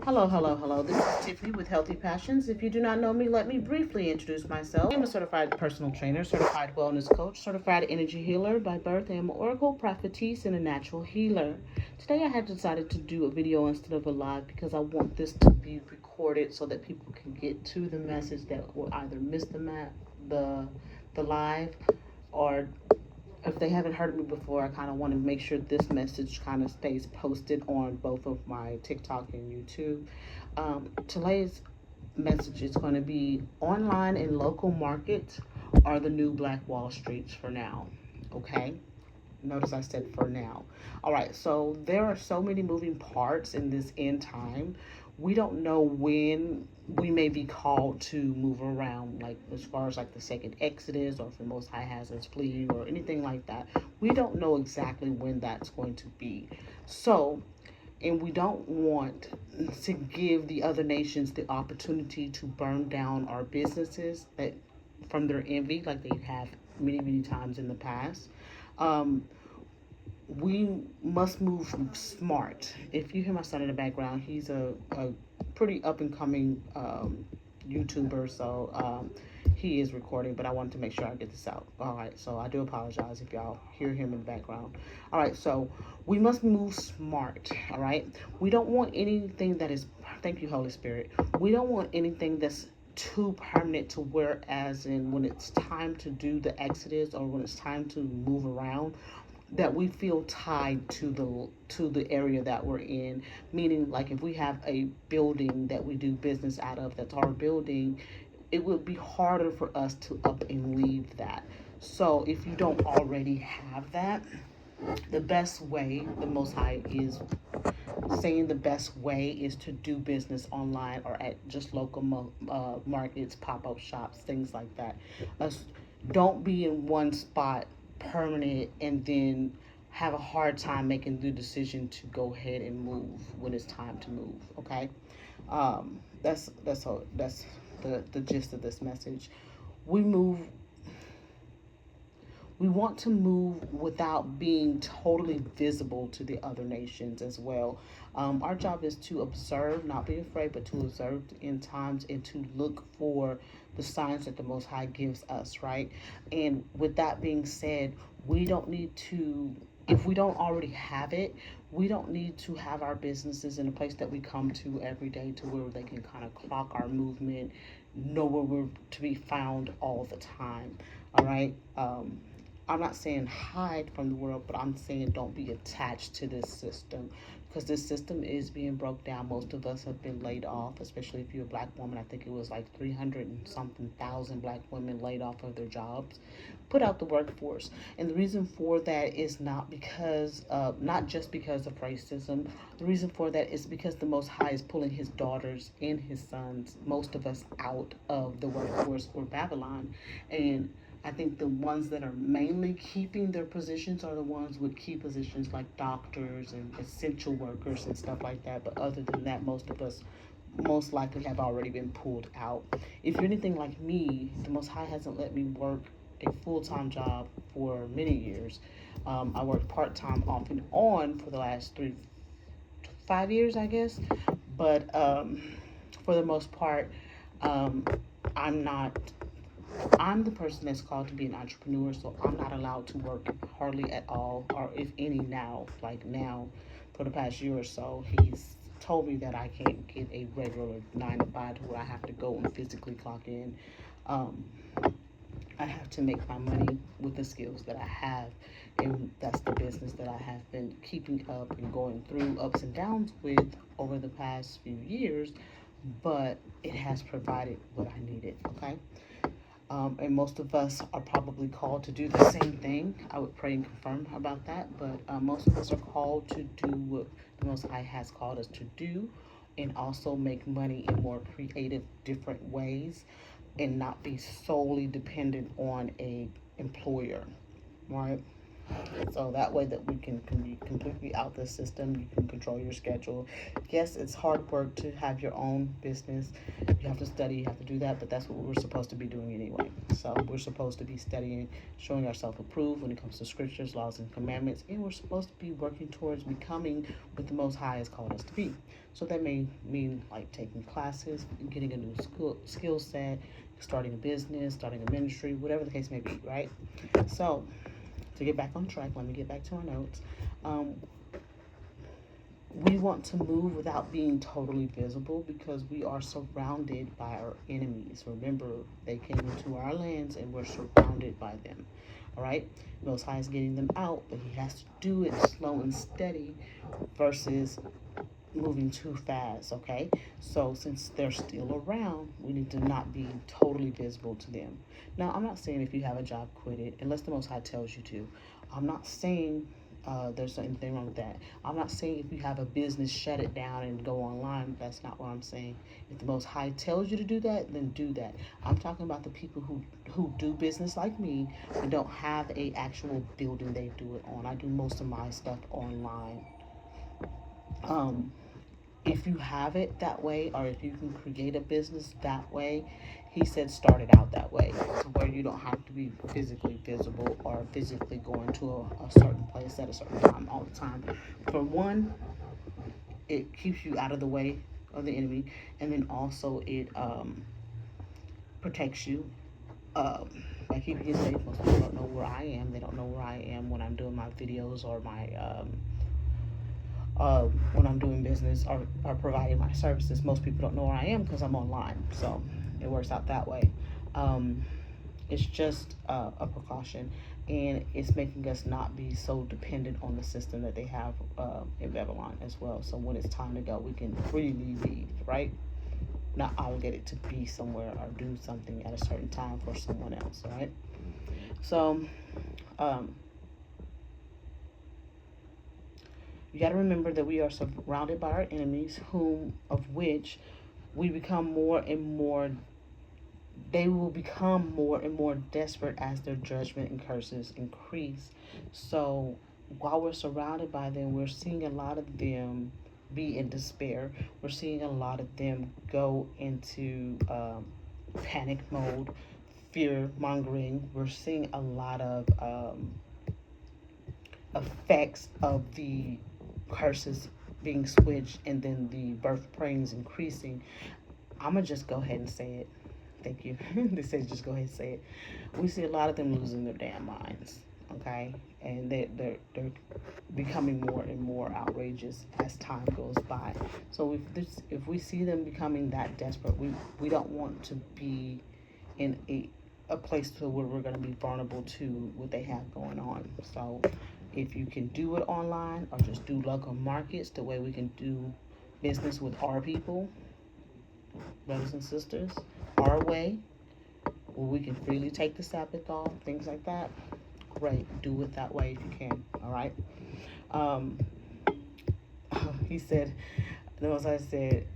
Hello, hello, hello. This is Tiffany with Healthy Passions. If you do not know me, let me briefly introduce myself. I'm a certified personal trainer, certified wellness coach, certified energy healer by birth. I am an oracle prophetess and a natural healer. Today I have decided to do a video instead of a live because I want this to be recorded so that people can get to the message that will either miss the live, or if they haven't heard me before, I kind of want to make sure this message kind of stays posted on both of my TikTok and YouTube. Today's message is going to be online and local markets are the new Black Wall Streets for now. Okay? Notice I said for now. All right, so there are so many moving parts in this end time. We don't know when we may be called to move around, like as far as like the second Exodus, or if the Most High has us flee, or anything like that. We don't know exactly when that's going to be. So, and we don't want to give the other nations the opportunity to burn down our businesses that from their envy, like they have many times in the past. Um, we must move smart. If you hear my son in the background, he's a pretty up and coming YouTuber, so he is recording, but I wanted to make sure I get this out. All right, so I do apologize if y'all hear him in the background. All right, so we must move smart. All right, we don't want anything that is, thank you, Holy Spirit. We don't want anything that's too permanent to where, as in when it's time to do the exodus or when it's time to move around, that we feel tied to the area that we're in. Meaning, like if we have a building that we do business out of, that's our building, it would be harder for us to up and leave that. So if you don't already have that, the best way, the Most High is saying the best way is to do business online or at just local markets, pop-up shops, things like that. Us don't be in one spot permanent and then have a hard time making the decision to go ahead and move when it's time to move. Okay, that's the gist of this message. We move we want to move without being totally visible to the other nations as well. Our job is to observe, not be afraid, but to observe in times and to look for the signs that the Most High gives us, right? And with that being said, we don't need to, if we don't already have it, we don't need to have our businesses in a place that we come to every day to where they can kind of clock our movement, know where we're to be found all the time. All right. I'm not saying hide from the world, but I'm saying don't be attached to this system, because this system is being broke down. Most of us have been laid off, especially if you're a black woman. I think it was like 300 and something thousand black women laid off of their jobs, put out the workforce. And the reason for that is not just because of racism. The reason for that is because the Most High is pulling his daughters and his sons, most of us, out of the workforce for Babylon. And I think the ones that are mainly keeping their positions are the ones with key positions like doctors and essential workers and stuff like that. But other than that, most of us most likely have already been pulled out. If you're anything like me, the Most High hasn't let me work a full-time job for many years. I worked part-time off and on for the last 5 years, I guess. But for the most part, um, I'm not I'm the person that's called to be an entrepreneur, so I'm not allowed to work hardly at all, or if any now. Like now, for the past year or so, he's told me that I can't get a regular 9 to 5 to where I have to go and physically clock in. Um, I have to make my money with the skills that I have, and that's the business that I have been keeping up and going through ups and downs with over the past few years, but it has provided what I needed, okay? And most of us are probably called to do the same thing. I would pray and confirm about that, but most of us are called to do what the Most High has called us to do, and also make money in more creative, different ways, and not be solely dependent on a employer, right? So that way that we can be completely out the system. You can control your schedule. Yes, it's hard work to have your own business. You have to study, you have to do that, but that's what we're supposed to be doing anyway. So we're supposed to be studying, showing ourselves approved when it comes to scriptures, laws, and commandments, and we're supposed to be working towards becoming what the Most High has called us to be. So that may mean like taking classes, getting a new skill set, starting a business, starting a ministry, whatever the case may be, right? So to get back on track, let me get back to our notes. Um, we want to move without being totally visible because we are surrounded by our enemies. Remember, they came into our lands and we're surrounded by them. All right? Most High is getting them out, but he has to do it slow and steady versus moving too fast, okay? So since they're still around, we need to not be totally visible to them. Now, I'm not saying if you have a job, quit it, unless the Most High tells you to. I'm not saying there's anything wrong with that. I'm not saying if you have a business, shut it down and go online. That's not what I'm saying. If the Most High tells you to do that, then do that. I'm talking about the people who do business like me and don't have a actual building they do it on. I do most of my stuff online. Um, if you have it that way, or if you can create a business that way, he said start it out that way to where you don't have to be physically visible or physically going to a certain place at a certain time all the time. For one, it keeps you out of the way of the enemy, and then also it protects you by keeping you safe. Most people don't know where I am. They don't know where I am when I'm doing my videos or my when I'm doing business or providing my services. Most people don't know where I am because I'm online. So it works out that way. Um, it's just a precaution, and it's making us not be so dependent on the system that they have in Babylon as well. So when it's time to go, we can freely leave, right? Not obligated to be somewhere or do something at a certain time for someone else, right? So, um, you got to remember that we are surrounded by our enemies, whom of which we become more and more. They will become more and more desperate as their judgment and curses increase. So, while we're surrounded by them, we're seeing a lot of them be in despair. We're seeing a lot of them go into panic mode, fear mongering. We're seeing a lot of effects of the curses being switched and then the birth pains increasing. I'm gonna just go ahead and say it. Thank you. They say just go ahead and say it. We see a lot of them losing their damn minds. Okay, and they're becoming more and more outrageous as time goes by. So if we see them becoming that desperate, we don't want to be in a place to where we're going to be vulnerable to what they have going on. So if you can do it online or just do local markets, the way we can do business with our people, brothers and sisters, our way, where we can freely take the Sabbath off, things like that, great. Do it that way if you can, all right? Um, he said, the Most I said,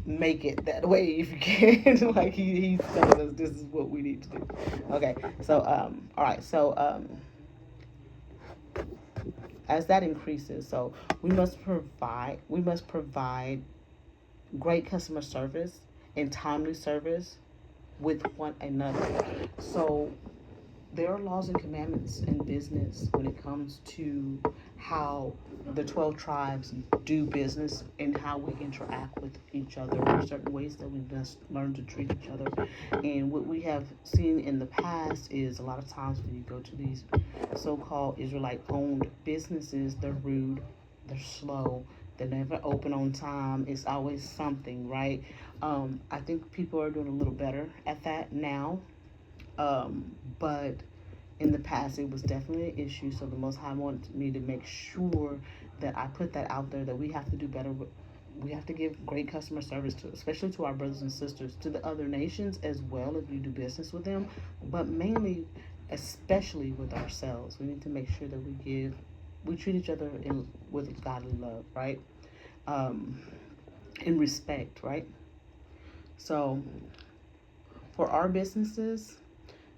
make it that way if you can. Like he's telling us this is what we need to do. Okay, so all right, so as that increases, so we must provide great customer service and timely service with one another. So there are laws and commandments in business when it comes to how the 12 tribes do business and how we interact with each other. There are certain ways that we must learn to treat each other. And what we have seen in the past is a lot of times when you go to these so-called Israelite owned businesses, they're rude, they're slow, they're never open on time. It's always something, right? I think people are doing a little better at that now. But in the past, it was definitely an issue. So the Most High wanted me to make sure that I put that out there, that we have to do better. We have to give great customer service to, especially to our brothers and sisters, to the other nations as well if we do business with them, but mainly, especially with ourselves. We need to make sure that we treat each other with godly love, right? Um, in respect, right? So for our businesses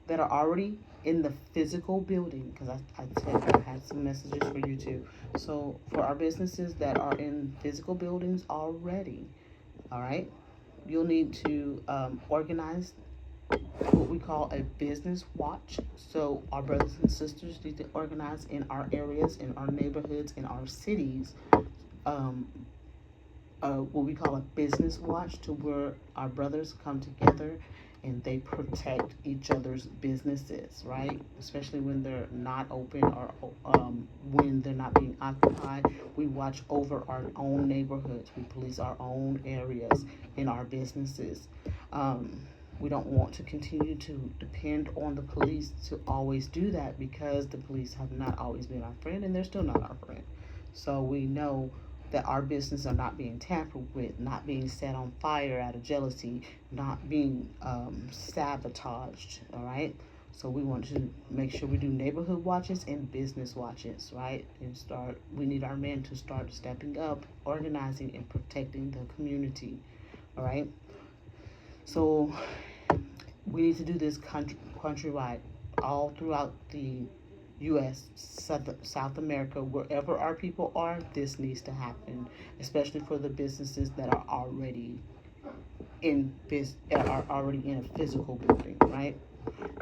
that are already in the physical building, because I said I had some messages for you too. So for our businesses that are in physical buildings already, all right, you'll need to organize what we call a business watch. So our brothers and sisters need to organize in our areas, in our neighborhoods, in our cities, um, what we call a business watch, to where our brothers come together and they protect each other's businesses, right? Especially when they're not open, or when they're not being occupied. We watch over our own neighborhoods. We police our own areas in our businesses. Um, we don't want to continue to depend on the police to always do that, because the police have not always been our friend, and they're still not our friend. So we know that our business are not being tampered with, not being set on fire out of jealousy, not being sabotaged, all right? So we want to make sure we do neighborhood watches and business watches, right? We need our men to start stepping up, organizing, and protecting the community, all right? So we need to do this countrywide, all throughout the U.S., South America, wherever our people are. This needs to happen, especially for the businesses that are already are already in a physical building, right?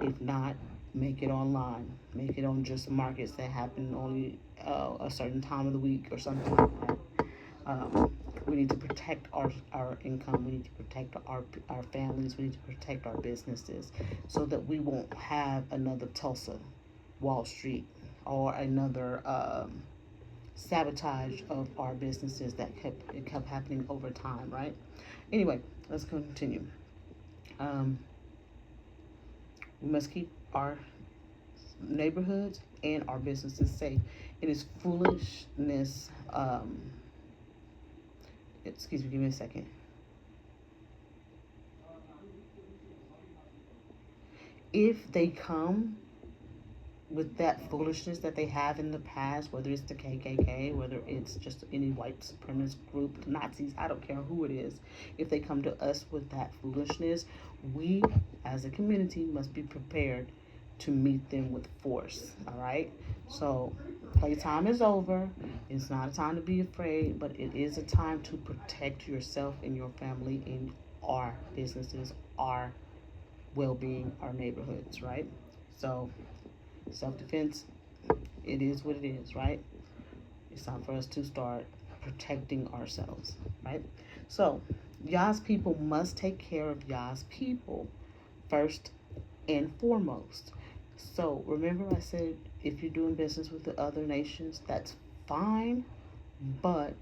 If not, make it online. Make it on just markets that happen only a certain time of the week or something like that. We need to protect our income. We need to protect our families. We need to protect our businesses, so that we won't have another Tulsa, Wall Street, or another sabotage of our businesses that kept happening over time, right? Anyway, let's continue. Um, we must keep our neighborhoods and our businesses safe. It is foolishness. Excuse me, give me a second. If they come with that foolishness that they have in the past, whether it's the KKK, whether it's just any white supremacist group, Nazis, I don't care who it is, if they come to us with that foolishness, we as a community must be prepared to meet them with force, all right? So playtime is over. It's not a time to be afraid, but it is a time to protect yourself and your family in our businesses, our well-being, our neighborhoods, right? So self-defense, it is what it is, right? It's time for us to start protecting ourselves, right? So Yah's people must take care of Yah's people first and foremost. So remember, I said if you're doing business with the other nations, that's fine, but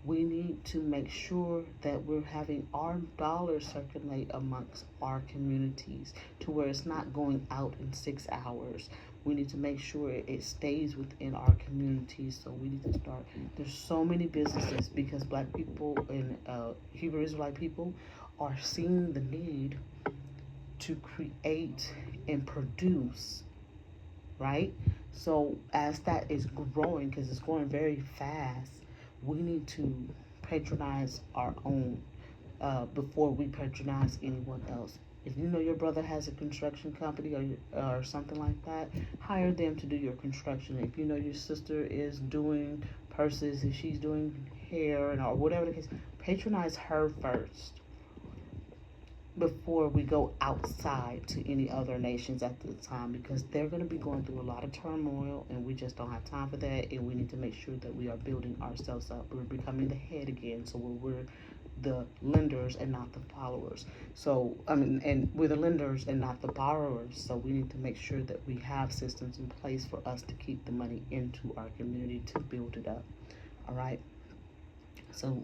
we need to make sure that we're having our dollars circulate amongst our communities, to where it's not going out in 6 hours. We need to make sure it stays within our communities. So we need to start. There's so many businesses, because Black people and Hebrew Israelite people are seeing the need to create and produce, right? So as that is growing, because it's growing very fast, we need to patronize our own before we patronize anyone else. If you know your brother has a construction company, or something like that, hire them to do your construction. If you know your sister is doing purses, if she's doing hair, or whatever the case, patronize her first before we go outside to any other nations at the time, because they're going to be going through a lot of turmoil, and we just don't have time for that. And we need to make sure that we are building ourselves up. We're becoming the head again, so we're the lenders and not the followers. So and we're the lenders and not the borrowers. So we need to make sure that we have systems in place for us to keep the money into our community to build it up. All right. So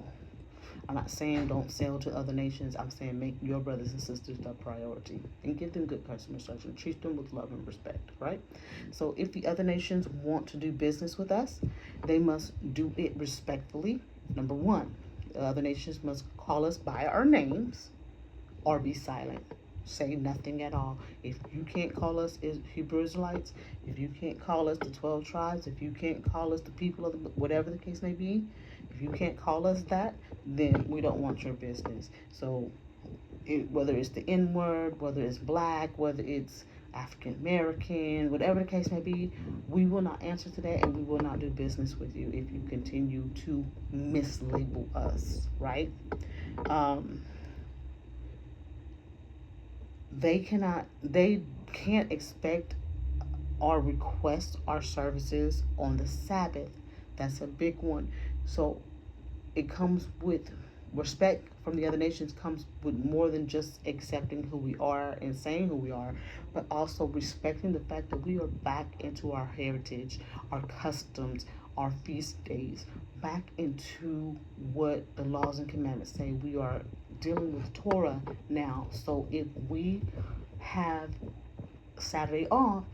I'm not saying don't sell to other nations. I'm saying make your brothers and sisters the priority, and give them good customer service and treat them with love and respect, right? So if the other nations want to do business with us, they must do it respectfully. Number one, the other nations must call us by our names or be silent. Say nothing at all. If you can't call us Hebrew Israelites, if you can't call us the 12 tribes, if you can't call us the people of the, whatever the case may be, if you can't call us that, then we don't want your business. So whether it's the N word, whether it's black, whether it's African American, whatever the case may be, we will not answer to that, and we will not do business with you if you continue to mislabel us, right? Um, they can't expect or request our services on the Sabbath. That's a big one. So it comes with respect from the other nations, comes with more than just accepting who we are and saying who we are, but also respecting the fact that we are back into our heritage, our customs, our feast days, back into what the laws and commandments say. We are dealing with Torah now. So if we have Saturday off,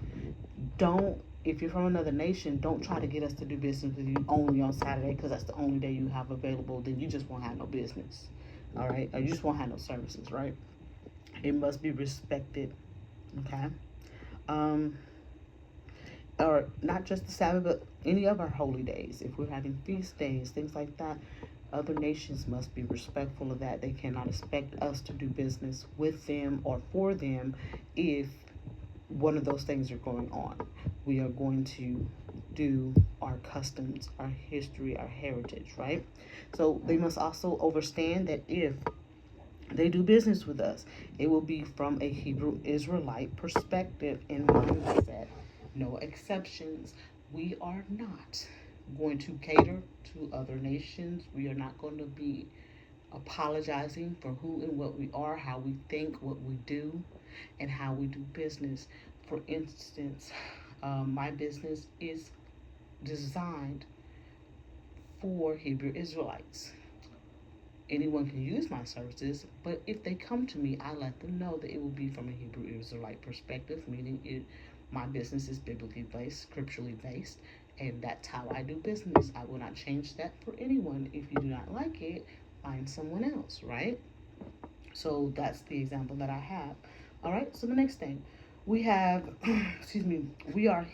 don't, if you're from another nation, don't try to get us to do business with you only on Saturday because that's the only day you have available. Then you just won't have no business, all right? Or you just won't have no services, right? It must be respected, okay? Um, or not just the Sabbath, but any of our holy days. If we're having feast days, things like that, other nations must be respectful of that. They cannot expect us to do business with them or for them if one of those things are going on. We are going to do our customs, our history, our heritage, right? So they must also understand that if they do business with us, it will be from a Hebrew Israelite perspective and mindset. No exceptions. We are not going to cater to other nations. We are not going to be apologizing for who and what we are, how we think, what we do, and how we do business. For instance, my business is designed for Hebrew Israelites. Anyone can use my services, but if they come to me, I let them know that it will be from a Hebrew Israelite perspective, meaning my business is biblically based, scripturally based, and that's how I do business. I will not change that for anyone. If you do not like it, find someone else, right? So that's the example that I have. All right. So the next thing we have, excuse me, we are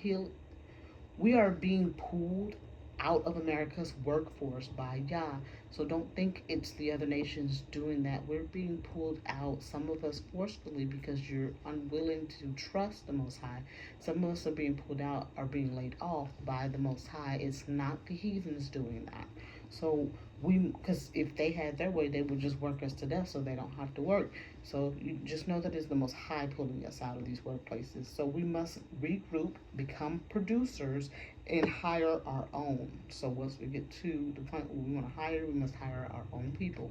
being pulled out of America's workforce by Yah. So don't think it's the other nations doing that. We're being pulled out, some of us forcefully because you're unwilling to trust the Most High. Some of us are being pulled out, are being laid off by the Most High. It's not the heathens doing that. So because if they had their way, they would just work us to death so they don't have to work. So you just know that it's the Most High pulling us out of these workplaces. So we must regroup, become producers, and hire our own. So once we get to the point where we want to hire, we must hire our own people.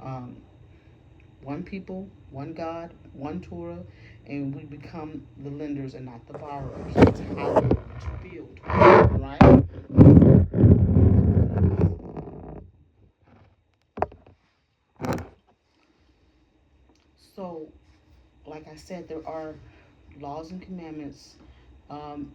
Um, one people, one God, one Torah, and we become the lenders and not the borrowers. That's how we want to build, right? So, like I said, there are laws and commandments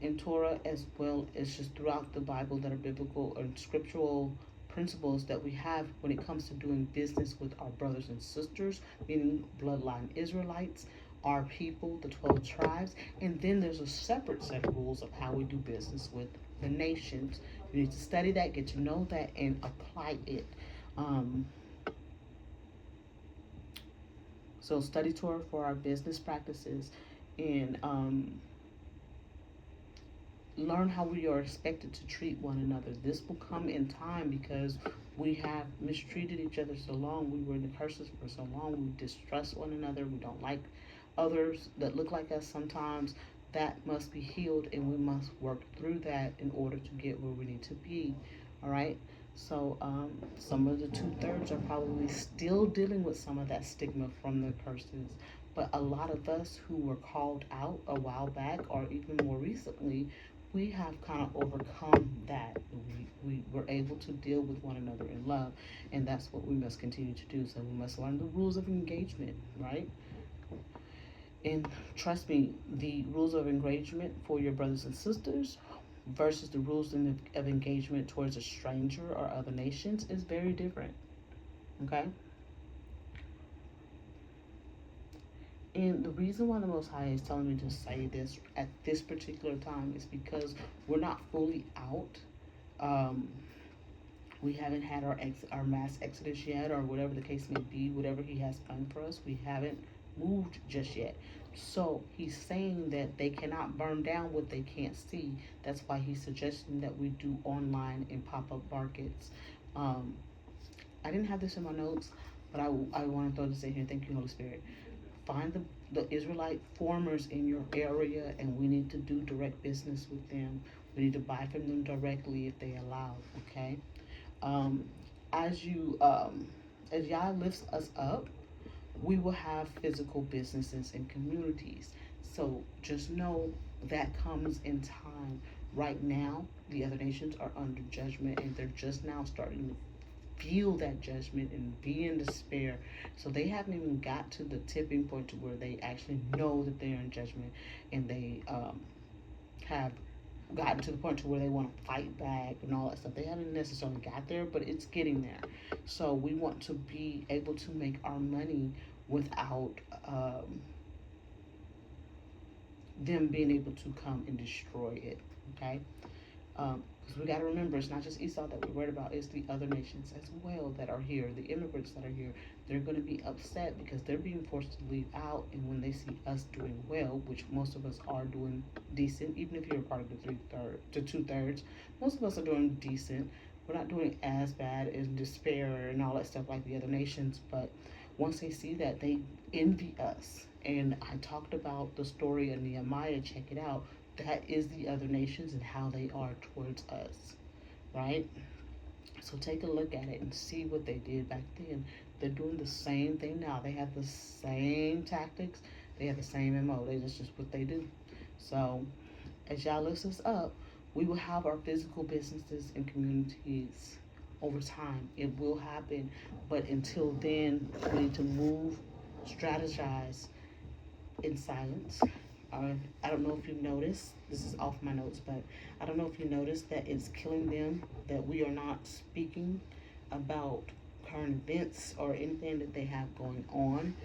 in Torah as well as just throughout the Bible that are biblical and scriptural principles that we have when it comes to doing business with our brothers and sisters, meaning bloodline Israelites, our people, the 12 tribes, and then there's a separate set of rules of how we do business with the nations. You need to study that, get to know that, and apply it. Um, so study Torah for our business practices and learn how we are expected to treat one another. This will come in time because we have mistreated each other so long. We were in the curses for so long. We distrust one another. We don't like others that look like us sometimes. That must be healed, and we must work through that in order to get where we need to be. All right. So some of the 2/3 are probably still dealing with some of that stigma from the curses. But a lot of us who were called out a while back, or even more recently, we have kind of overcome that. We were able to deal with one another in love, and that's what we must continue to do. So we must learn the rules of engagement, right? And trust me, the rules of engagement for your brothers and sisters versus the rules of engagement towards a stranger or other nations is very different. Okay? And the reason why the Most High is telling me to say this at this particular time is because we're not fully out. Um, we haven't had our mass exodus yet, or whatever the case may be, whatever He has planned for us. We haven't moved just yet. So he's saying that they cannot burn down what they can't see. That's why he's suggesting that we do online and pop-up markets. Um, I didn't have this in my notes, but I want to throw this in here. Thank you, Holy Spirit. Find the Israelite farmers in your area, and we need to do direct business with them. We need to buy from them directly if they allow. Okay. Um, as you as Yah lifts us up, we will have physical businesses and communities. So just know that comes in time. Right now, the other nations are under judgment, and they're just now starting to feel that judgment and be in despair. So they haven't even got to the tipping point to where they actually know that they're in judgment, and they have gotten to the point to where they want to fight back and all that stuff. They haven't necessarily got there, but it's getting there. So we want to be able to make our money without them being able to come and destroy it. Okay. Because we got to remember, it's not just Esau that we're worried about, it's the other nations as well that are here, the immigrants that are here. They're going to be upset because they're being forced to leave out, and when they see us doing well, which most of us are doing decent, even if you're a part of the 2/3, most of us are doing decent. We're not doing as bad as despair and all that stuff like the other nations, but once they see that, they envy us. And I talked about the story of Nehemiah, check it out. That is the other nations and how they are towards us, right? So take a look at it and see what they did back then. They're doing the same thing now. They have the same tactics. They have the same MO. That's just what they do. So as y'all lifts us up, we will have our physical businesses and communities over time. It will happen. But until then, we need to move, strategize in silence. I don't know if you've noticed, this is off my notes, but I don't know if you noticed that it's killing them that we are not speaking about current events or anything that they have going on.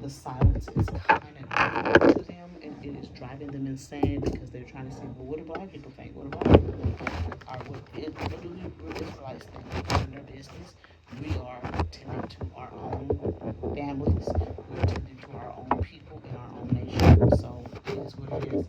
The silence is kind of to them, and it is driving them insane because they're trying to say, well, what do black people think? What do black people think? Or what do we Israelites think? We're in their business. We are tending to our own families. We're tending to our own people in our own nation. So it is what it is.